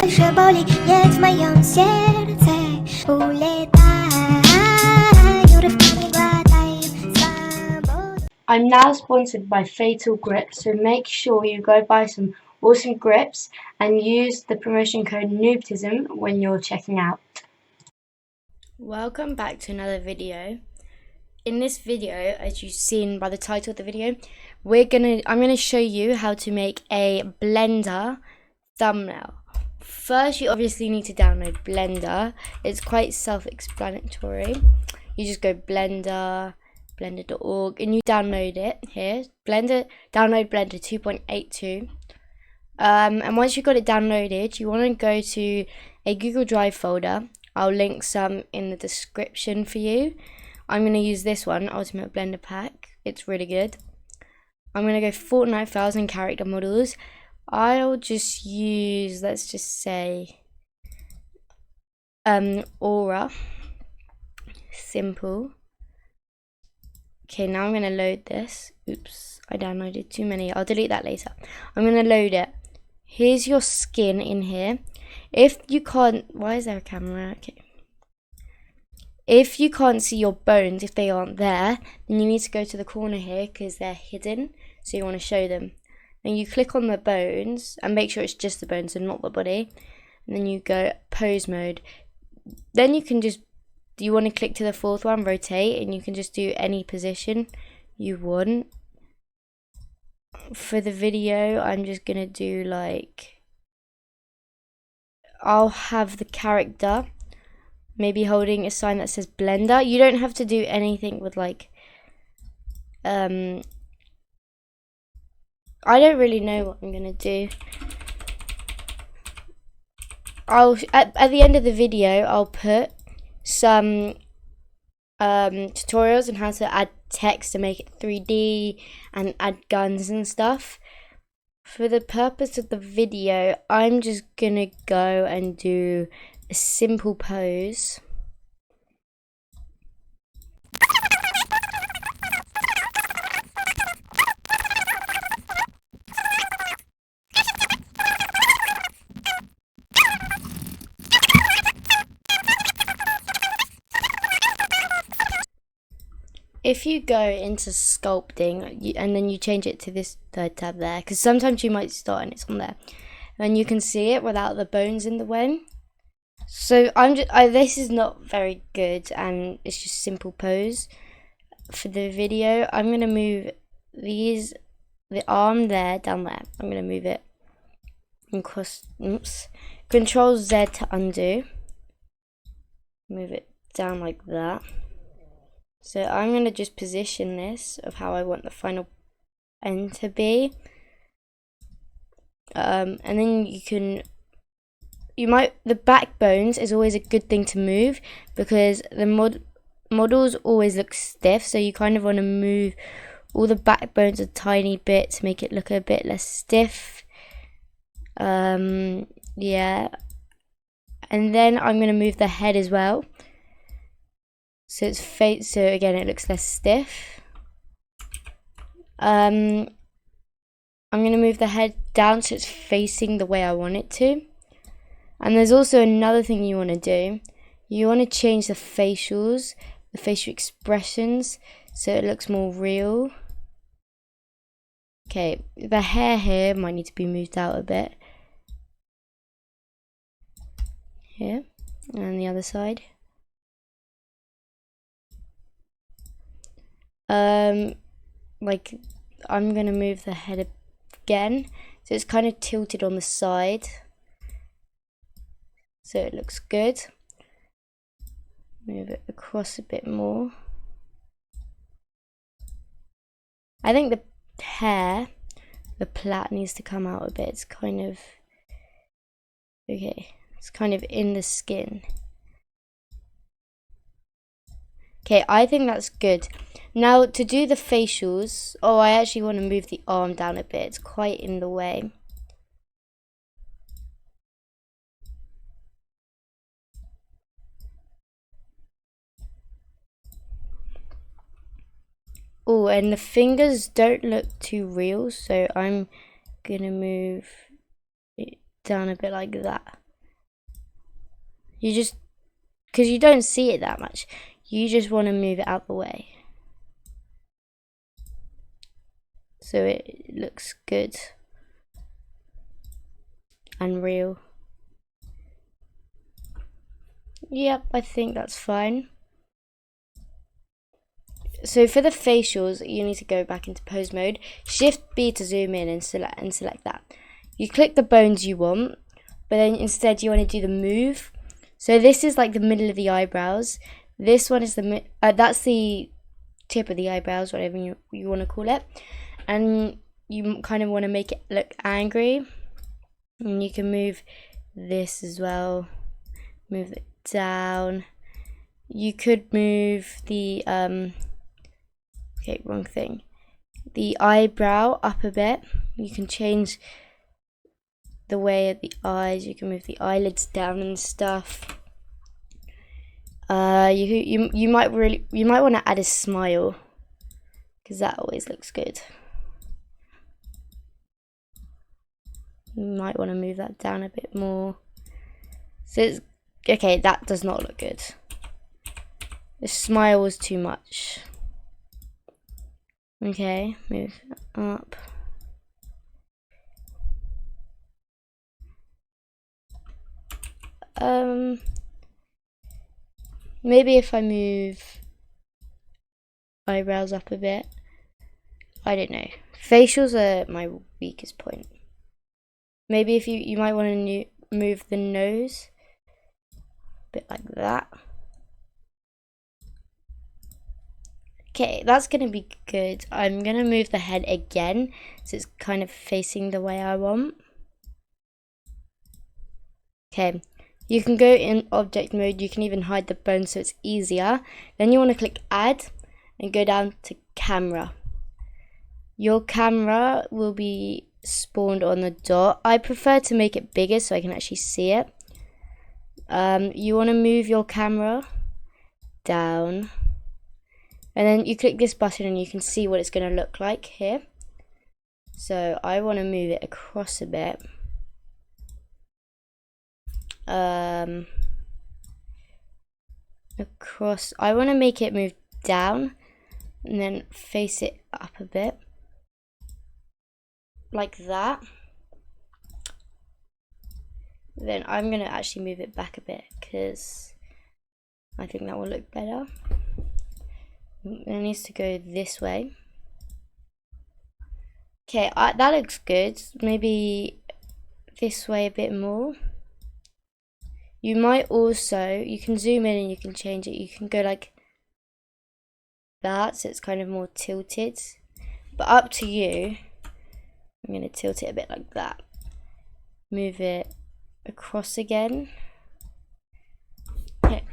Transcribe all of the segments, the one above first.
Że boli, jest w moim serce. Uletaj, urywkami gładaj swobody. I'm now sponsored by Fatal Grips, so make sure you go buy some awesome grips and use the promotion code NOOBTISM when you're checking out. Welcome back to another video. In this video, as you've seen by the title of the video, I'm gonna show you how to make a Blender thumbnail. First, you obviously need to download Blender. It's quite self-explanatory. You just go blender.org and you download it here. Download Blender 2.82. And once you've got it downloaded, you want to go to a Google Drive folder. I'll link some in the description for you. I'm going to use this one, Ultimate Blender Pack. It's really good. I'm going to go Fortnite files and character models. I'll just use, let's just say, Aura. Simple. Okay, now I'm going to load this. Oops, I downloaded too many. I'll delete that later. I'm going to load it. Here's your skin in here. If you can't, why is there a camera? Okay. If you can't see your bones, if they aren't there, then you need to go to the corner here because they're hidden. So you want to show them. And you click on the bones and make sure it's just the bones and not the body. And then you go pose mode. Then you can just, you want to click to the fourth one, rotate, and you can just do any position you want. For the video, I'm just going to do like, I'll have the character maybe holding a sign that says Blender. You don't have to do anything with like, I don't really know what I'm going to do. At the end of the video, I'll put some tutorials on how to add text to make it 3D and add guns and stuff. For the purpose of the video, I'm just gonna go and do a simple pose. If you go into sculpting and then you change it to this third tab there, because sometimes you might start and it's on there, and you can see it without the bones in the way. So this is not very good and it's just simple pose. For the video, I'm going to move the arm there, down there. I'm going to move it and cross, oops. Control Z to undo. Move it down like that. So I'm going to just position this of how I want the final end to be. And then the backbones is always a good thing to move because the models always look stiff. So you kind of want to move all the backbones a tiny bit to make it look a bit less stiff. Yeah. And then I'm going to move the head as well. So so again it looks less stiff. I'm going to move the head down so it's facing the way I want it to. And there's also another thing you want to do. You want to change the facials, the facial expressions, so it looks more real. Okay, the hair here might need to be moved out a bit. Here, and the other side. Like I'm gonna move the head again, so it's kind of tilted on the side, so it looks good. Move it across a bit more. I think the hair, the plait needs to come out a bit. It's kind of okay. It's kind of in the skin. Okay, I think that's good. Now to do the facials, I actually want to move the arm down a bit. It's quite in the way. Oh, and the fingers don't look too real, so I'm gonna move it down a bit like that. You just, because you don't see it that much, you just want to move it out the way so it looks good and real. Yep, I think that's fine. So for the facials, you need to go back into pose mode, Shift B to zoom in and select that. You click the bones you want, but then instead you want to do the move. So this is like the middle of the eyebrows. This one is that's the tip of the eyebrows, whatever you want to call it. And you kind of want to make it look angry. And you can move this as well. Move it down. You could move the okay, wrong thing. The eyebrow up a bit. You can change the way of the eyes. You can move the eyelids down and stuff. You might want to add a smile, because that always looks good. You might want to move that down a bit more. So it's okay. That does not look good. The smile was too much. Okay, move up. Maybe if I move eyebrows up a bit. I don't know. Facials are my weakest point. Maybe if you might want to move the nose a bit like that. Okay, that's going to be good. I'm going to move the head again, so it's kind of facing the way I want. Okay, you can go in object mode. You can even hide the bones so it's easier. Then you want to click add and go down to camera. Your camera will be spawned on the dot. I prefer to make it bigger so I can actually see it. You want to move your camera down. And then you click this button and you can see what it's going to look like here. So I want to move it across a bit. Across. I want to make it move down and then face it up a bit. Like that. Then I'm going to actually move it back a bit because I think that will look better. It needs to go this way. Okay, that looks good. Maybe this way a bit more. You might also, you can zoom in and you can change it. You can go like that, so it's kind of more tilted. But up to you. I'm going to tilt it a bit like that. Move it across again. Okay.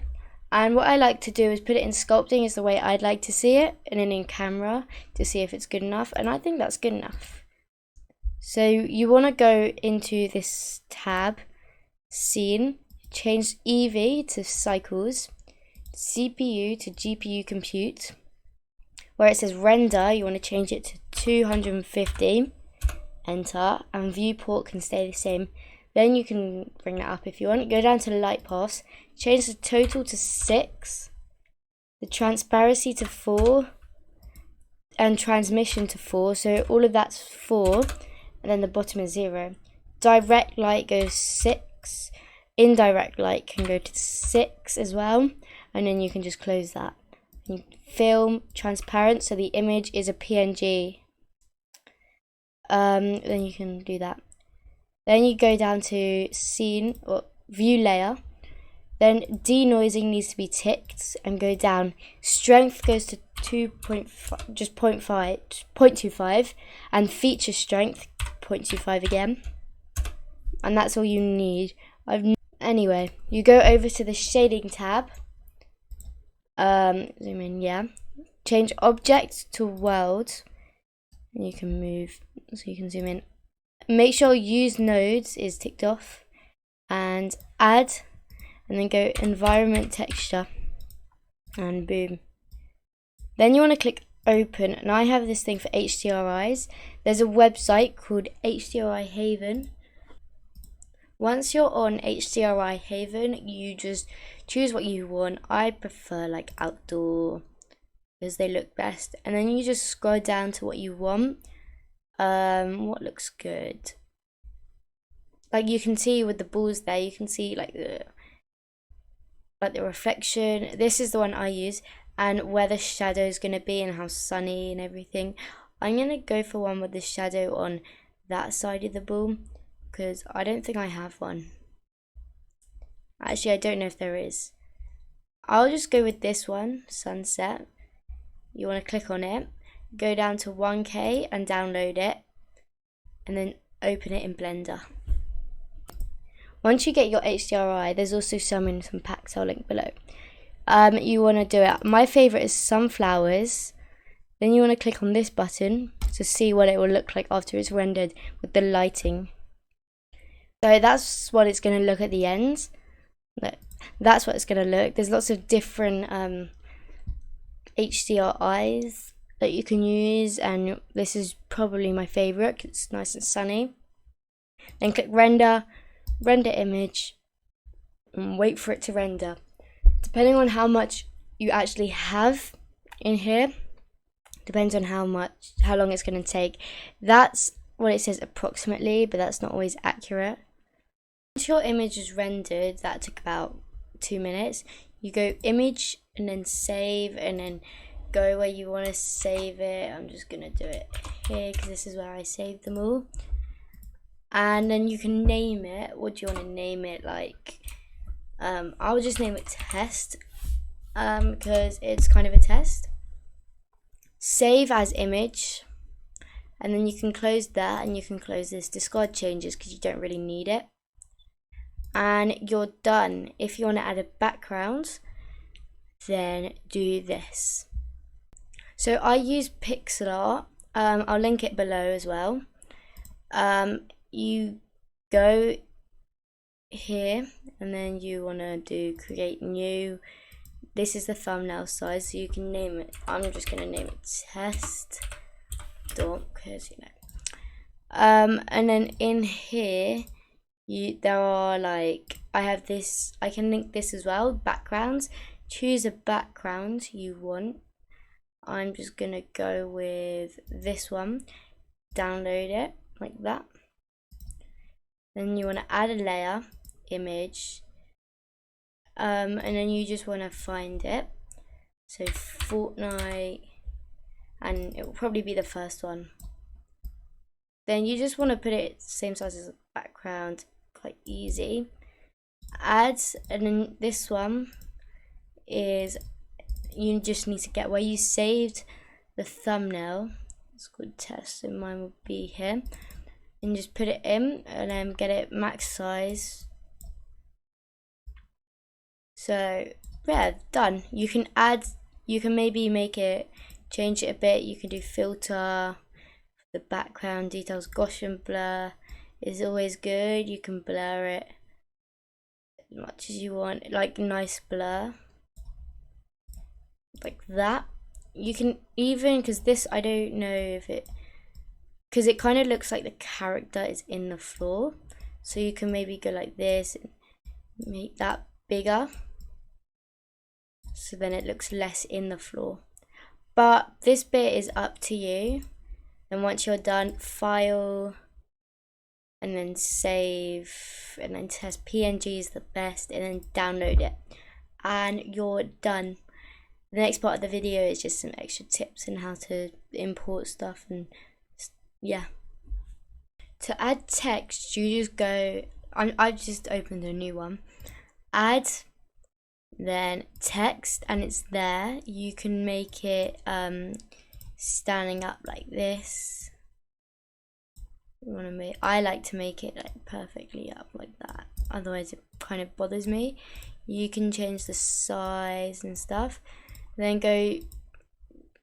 And what I like to do is put it in sculpting is the way I'd like to see it, and then in camera to see if it's good enough, and I think that's good enough. So you want to go into this tab, scene, change EV to cycles, CPU to GPU compute. Where it says render, you want to change it to 250, enter, and viewport can stay the same. Then you can bring that up if you want. Go down to light paths, change the total to 6, the transparency to 4, and transmission to 4. So all of that's 4, and then the bottom is 0. Direct light goes 6. Indirect light can go to 6 as well, and then you can just close that. Film transparent, so the image is a PNG. Then you can do that. Then you go down to scene or view layer. Then denoising needs to be ticked and go down. Strength goes to 2.5, just 0.25, and feature strength 0.25 again. And that's all you need. Anyway, you go over to the shading tab. Zoom in, yeah. Change object to world. And you can move, so you can zoom in. Make sure use nodes is ticked off, and add, and then go environment texture, and boom. Then you want to click open, and I have this thing for HDRIs. There's a website called HDRI Haven, Once you're on HDRI Haven, you just choose what you want. I prefer like outdoor because they look best, and then you just scroll down to what you want. What looks good? Like you can see with the balls there, you can see like the reflection. This is the one I use, and where the shadow is gonna be and how sunny and everything. I'm gonna go for one with the shadow on that side of the ball because I don't think I have one. Actually, I don't know if there is. I'll just go with this one, sunset. You want to click on it, go down to 1K and download it, and then open it in Blender. Once you get your HDRI, there's also some in some packs I'll link below. You want to do it. My favorite is sunflowers. Then you want to click on this button to see what it will look like after it's rendered with the lighting. So that's what it's going to look at the end. That's what it's going to look. There's lots of different HDRIs that you can use, and this is probably my favorite. It's nice and sunny. Then click render image, and wait for it to render. Depending on how much you actually have in here, depends on how long it's going to take. That's what it says approximately, but that's not always accurate. Once your image is rendered, that took about 2 minutes. You go image and then save, and then go where you want to save it. I'm just going to do it here because this is where I saved them all. And then you can name it. What do you want to name it? Like, I'll just name it test because it's kind of a test. Save as image, and then you can close that, and you can close this discard changes because you don't really need it. And you're done. If you want to add a background, then do this. So I use pixel art. I'll link it below as well. You go here, and then you want to do create new. This is the thumbnail size, so you can name it. I'm just going to name it test because and then in here there are like, I have this, I can link this as well, backgrounds. Choose a background you want. I'm just going to go with this one, download it like that. Then you want to add a layer, image, and then you just want to find it. So Fortnite, and it will probably be the first one. Then you just want to put it same size as the background, quite easy. Add, and then this one is, you just need to get where you saved the thumbnail. It's called test, and mine will be here. And just put it in, and then get it max size. So yeah, done. You can add, you can maybe make it, change it a bit. You can do filter, the background details, Gaussian blur is always good. You can blur it as much as you want, like nice blur, like that. You can even, because this, I don't know if it, because it kind of looks like the character is in the floor, so you can maybe go like this and make that bigger, so then it looks less in the floor. But this bit is up to you. And once you're done, file, and then save, and then test. PNG is the best, and then download it, and you're done. The next part of the video is just some extra tips on how to import stuff, and yeah. To add text, you just go, I've just opened a new one, add, then text, and it's there. You can make it standing up like this. You want to make, I like to make it like perfectly up like that, otherwise it kind of bothers me. You can change the size and stuff, then go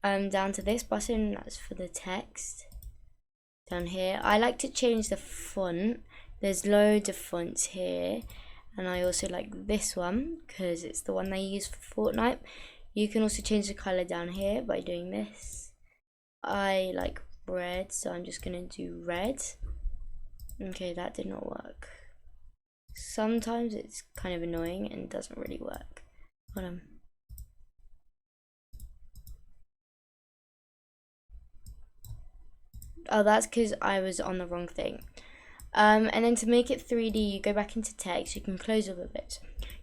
down to this button, that's for the text. Down here, I like to change the font. There's loads of fonts here, and I also like this one because it's the one they use for Fortnite. You can also change the color down here by doing this. I like red, so I'm just gonna do red. Okay, that did not work. Sometimes it's kind of annoying and doesn't really work. Hold on. Oh, that's because I was on the wrong thing. And then to make it 3D, you go back into text. You can close all of it.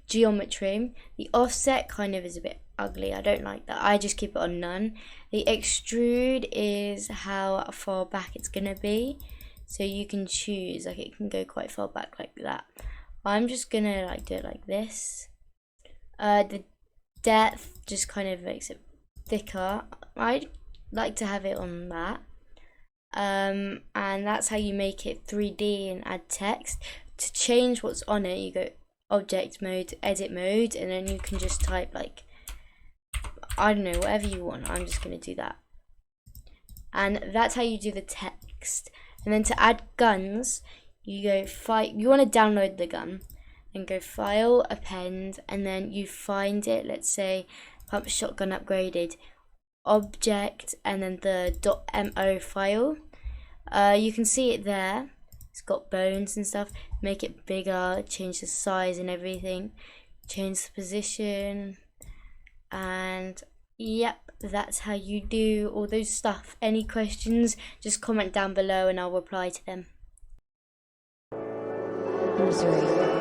Geometry. The offset kind of is a bit ugly. I don't like that. I just keep it on none. The extrude is how far back it's gonna be. So you can choose, like it can go quite far back like that. I'm just gonna like do it like this. The depth just kind of makes it thicker. I'd like to have it on that. And that's how you make it 3D and add text. To change what's on it, you go object mode, edit mode, and then you can just type like, I don't know, whatever you want. I'm just gonna do that. And that's how you do the text. And then to add guns, you go you want to download the gun, and go file, append, and then you find it. Let's say pump shotgun upgraded, object, and then the .mo file. You can see it there. It's got bones and stuff. Make it bigger, change the size and everything, change the position, and yep, that's how you do all those stuff. Any questions, just comment down below and I'll reply to them. Missouri.